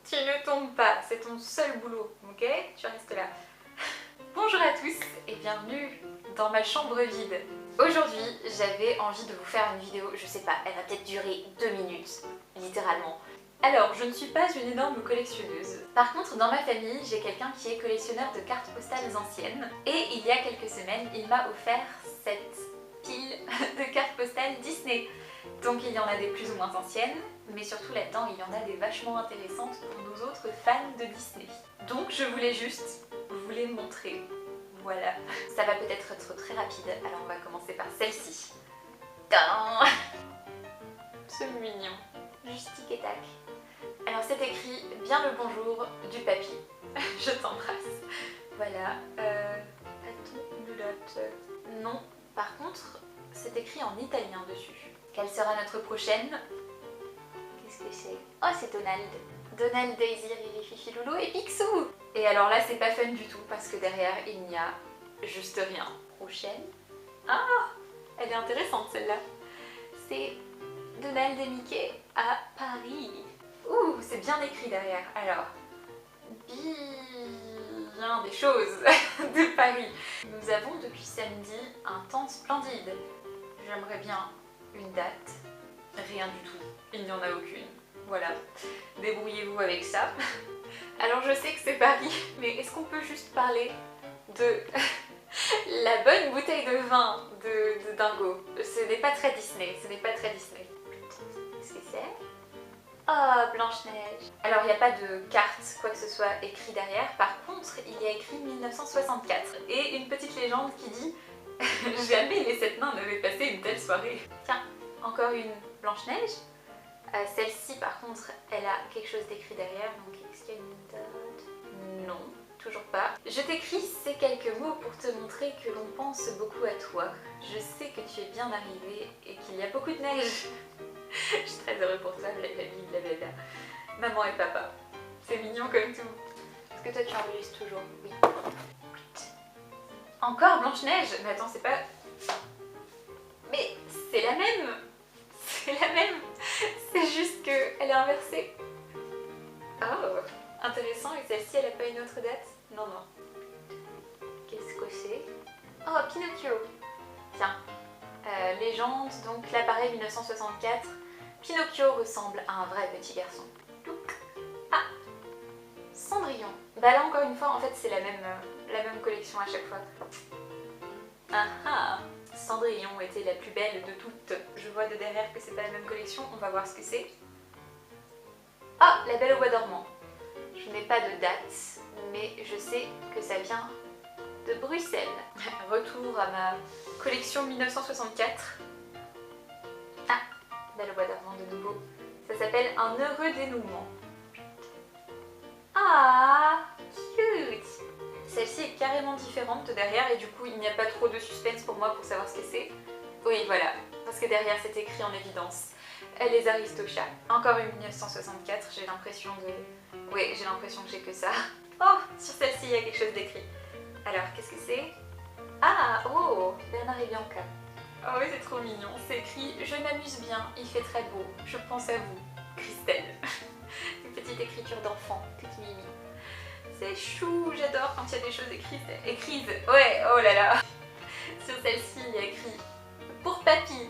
Tu ne tombes pas, c'est ton seul boulot, ok? Tu restes là. Bonjour à tous et bienvenue dans ma chambre vide. Aujourd'hui, j'avais envie de vous faire une vidéo, je sais pas, elle va peut-être durer 2 minutes, littéralement. Alors, je ne suis pas une énorme collectionneuse. Par contre, dans ma famille, j'ai quelqu'un qui est collectionneur de cartes postales anciennes. Et il y a quelques semaines, il m'a offert cette pile de cartes postales Disney. Donc il y en a des plus ou moins anciennes, mais surtout là-dedans, il y en a des vachement intéressantes pour nos autres fans de Disney. Donc je voulais juste vous les montrer. Voilà. Ça va peut-être être très rapide, alors on va commencer par celle-ci. C'est mignon. Juste tic et tac. Alors c'est écrit « Bien le bonjour du papy ». Je t'embrasse. Voilà. A-t-on une date? Non. Par contre, c'est écrit en italien dessus. Quelle sera notre prochaine? Qu'est-ce que c'est? Oh, c'est Donald. Donald, Daisy, Riri, Fifi, Loulou et Picsou. Et alors là, c'est pas fun du tout parce que derrière, il n'y a juste rien. Prochaine. Ah, elle est intéressante celle-là. C'est Donald et Mickey à Paris. Ouh, c'est bien écrit derrière. Alors, bien des choses de Paris. Nous avons depuis samedi un temps splendide. J'aimerais bien une date. Rien du tout. Il n'y en a aucune. Voilà. Débrouillez-vous avec ça. Alors je sais que c'est Paris, mais est-ce qu'on peut juste parler de la bonne bouteille de vin de Dingo? Ce n'est pas très Disney. Ce n'est pas très Disney. Qu'est-ce que c'est? Oh, Blanche-Neige. Alors il n'y a pas de carte, quoi que ce soit écrit derrière. Par contre, il y a écrit 1964. Et une petite légende qui dit jamais les 7 nains n'avaient passé une telle soirée. Tiens, encore une Blanche-Neige. Celle-ci, par contre, elle a quelque chose d'écrit derrière. Donc, est-ce qu'il y a une date? Non, toujours pas. Je t'écris ces quelques mots pour te montrer que l'on pense beaucoup à toi. Je sais que tu es bien arrivé et qu'il y a beaucoup de neige. Je suis très heureux pour toi, blablabla. Maman et papa. C'est mignon comme tout. Est-ce que toi, tu enregistres toujours? Oui. Encore Blanche-Neige? Mais attends, c'est pas... Mais c'est la même! C'est la même! C'est juste qu'elle est inversée. Oh, intéressant. Et celle-ci, elle n'a pas une autre date? Non, non. Qu'est-ce que c'est? Oh, Pinocchio! Tiens. Légende, donc l'appareil 1964. Pinocchio ressemble à un vrai petit garçon. Ah! Cendrillon. Bah là, encore une fois, en fait, c'est la même collection à chaque fois. Ah ah! Cendrillon était la plus belle de toutes. Je vois de derrière que c'est pas la même collection, on va voir ce que c'est. Ah, La Belle au Bois dormant. Je n'ai pas de date, mais je sais que ça vient de Bruxelles. Retour à ma collection 1964. Ah, Belle au Bois dormant de nouveau. Ça s'appelle Un heureux dénouement. Ah, cute! Celle-ci est carrément différente de derrière et du coup il n'y a pas trop de suspense pour moi pour savoir ce que c'est. Oui voilà, parce que derrière c'est écrit en évidence. Les Aristochats. Encore une 1964, j'ai l'impression de... Oui, j'ai l'impression que j'ai que ça. Oh, sur celle-ci il y a quelque chose d'écrit. Alors, qu'est-ce que c'est? Ah, oh, Bernard et Bianca. Oh oui, c'est trop mignon. C'est écrit « Je m'amuse bien, il fait très beau, je pense à vous, Christelle ». Une petite écriture d'enfant, toute mimi. C'est chou, j'adore quand il y a des choses écrites. Ouais, oh là là. Sur celle-ci, il y a écrit « Pour papy ».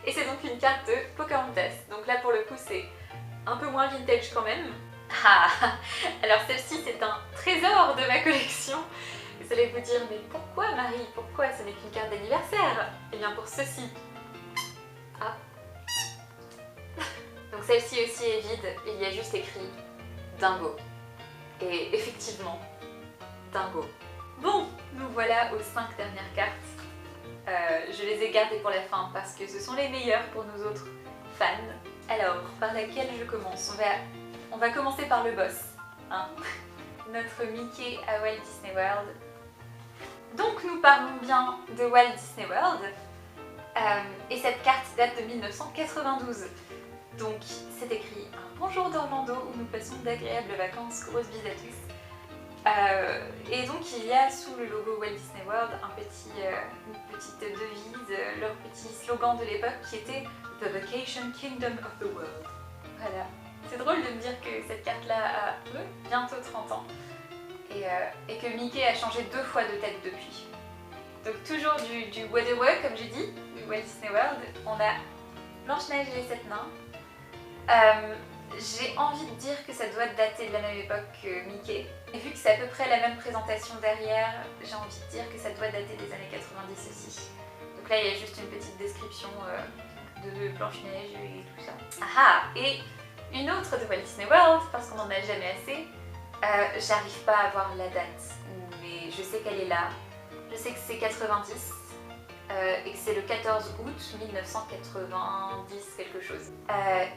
Et c'est donc une carte de Pocahontas. Donc là, pour le coup, c'est un peu moins vintage quand même. Ah, alors celle-ci, c'est un trésor de ma collection. Vous allez vous dire, mais pourquoi Marie? Pourquoi ce n'est qu'une carte d'anniversaire? Eh bien pour ceci. Ah. Donc celle-ci aussi est vide, il y a juste écrit Dingo. Et effectivement, Dingo. Bon, nous voilà aux 5 dernières cartes. Je les ai gardées pour la fin parce que ce sont les meilleures pour nos autres fans. Alors, par laquelle je commence? On va commencer par le boss. Hein. Notre Mickey à Walt Disney World. Donc nous parlons bien de Walt Disney World. Et cette carte date de 1992. Donc c'est écrit « Un bonjour d'Orlando où nous passons d'agréables vacances, grosses bises à tous ». Et donc il y a sous le logo Walt Disney World une petite devise, leur petit slogan de l'époque qui était « The Vacation Kingdom of the World ». Voilà. C'est drôle de me dire que cette bientôt 30 ans. Et que Mickey a changé 2 fois de tête depuis. Donc toujours du Wet'suwet'en, comme j'ai dit, du Walt Disney World. On a Blanche-Neige et les 7 nains. J'ai envie de dire que ça doit dater de la même époque que Mickey. Et vu que c'est à peu près la même présentation derrière, j'ai envie de dire que ça doit dater des années 90 aussi. Donc là, il y a juste une petite description de Blanche-Neige et tout ça. Ah, et une autre de Walt Disney World, parce qu'on n'en a jamais assez. J'arrive pas à voir la date, mais je sais qu'elle est là. Je sais que c'est 90 et que c'est le 14 août 1990 quelque chose.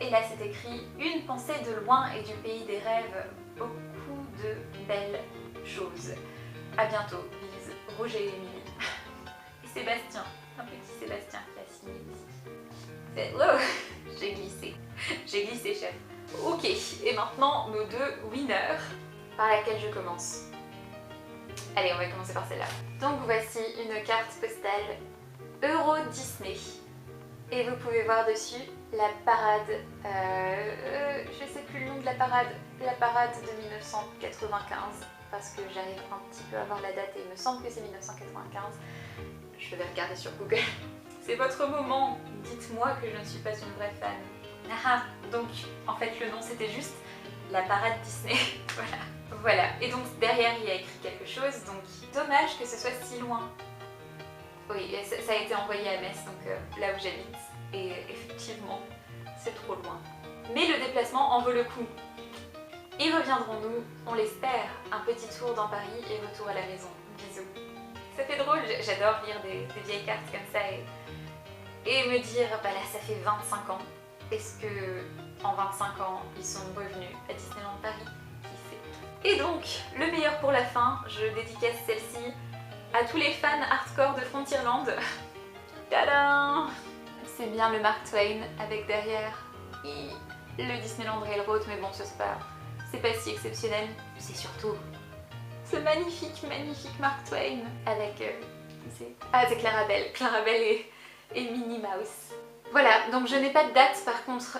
Et là c'est écrit « Une pensée de loin et du pays des rêves, beaucoup de belles choses. À bientôt, Lise, Roger et Émilie. » Et Sébastien, un petit Sébastien qui a signé ici. Oh, j'ai glissé chef. Ok, et maintenant nos 2 winners. Par laquelle je commence. Allez, on va commencer par celle-là. Donc voici une carte postale Euro Disney. Et vous pouvez voir dessus la parade, je sais plus le nom de la parade de 1995, parce que j'arrive un petit peu à voir la date et il me semble que c'est 1995. Je vais regarder sur Google. C'est votre moment, dites-moi que je ne suis pas une vraie fan. Ah, donc en fait le nom c'était juste la parade Disney, voilà. Voilà, et donc derrière il y a écrit quelque chose, donc dommage que ce soit si loin. Oui, ça a été envoyé à Metz, donc là où j'habite, et effectivement, c'est trop loin. Mais le déplacement en vaut le coup. Et reviendrons-nous, on l'espère, un petit tour dans Paris et retour à la maison. Bisous. Ça fait drôle, j'adore lire des vieilles cartes comme ça et me dire, bah là ça fait 25 ans. Est-ce que en 25 ans ils sont revenus à Disneyland Paris? Et donc, le meilleur pour la fin, je dédicace celle-ci à tous les fans hardcore de Frontierland. Tadam! C'est bien le Mark Twain avec derrière le Disneyland Railroad, mais bon, c'est pas si exceptionnel. C'est surtout ce magnifique Mark Twain avec... qui c'est? Ah, c'est Clarabelle et Minnie Mouse. Voilà, donc je n'ai pas de date, par contre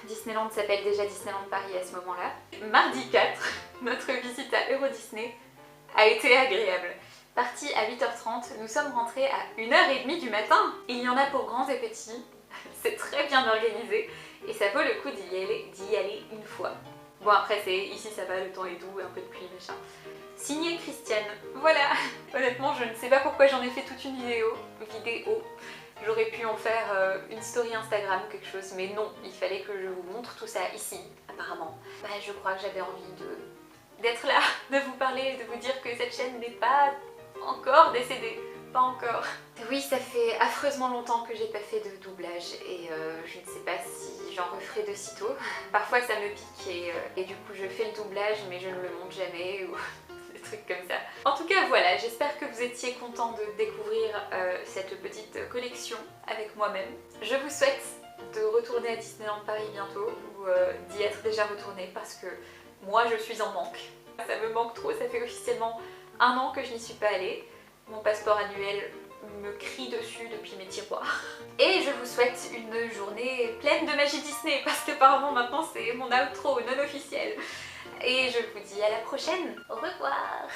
Disneyland s'appelle déjà Disneyland Paris à ce moment-là. Mardi 4, notre visite à Euro Disney a été agréable. Partie à 8h30, nous sommes rentrés à 1h30 du matin. Il y en a pour grands et petits, c'est très bien organisé et ça vaut le coup d'y aller une fois. Bon après ici ça va, le temps est doux, un peu de pluie, machin. Signé Christiane, voilà. Honnêtement je ne sais pas pourquoi j'en ai fait toute une vidéo. J'aurais pu en faire une story Instagram ou quelque chose, mais non, il fallait que je vous montre tout ça ici, apparemment. Bah, je crois que j'avais envie d'être là, de vous parler, de vous dire que cette chaîne n'est pas encore décédée. Pas encore. Oui, ça fait affreusement longtemps que j'ai pas fait de doublage et je ne sais pas si j'en referai de sitôt. Parfois ça me pique et du coup je fais le doublage mais je ne le monte jamais ou... trucs comme ça. En tout cas voilà, j'espère que vous étiez contents de découvrir cette petite collection avec moi-même. Je vous souhaite de retourner à Disneyland Paris bientôt ou d'y être déjà retourné parce que moi je suis en manque. Ça me manque trop, ça fait officiellement 1 an que je n'y suis pas allée. Mon passeport annuel me crie dessus depuis mes tiroirs. Et je vous souhaite une journée pleine de magie Disney parce qu'apparemment maintenant c'est mon outro non officiel. Et je vous dis à la prochaine. Au revoir.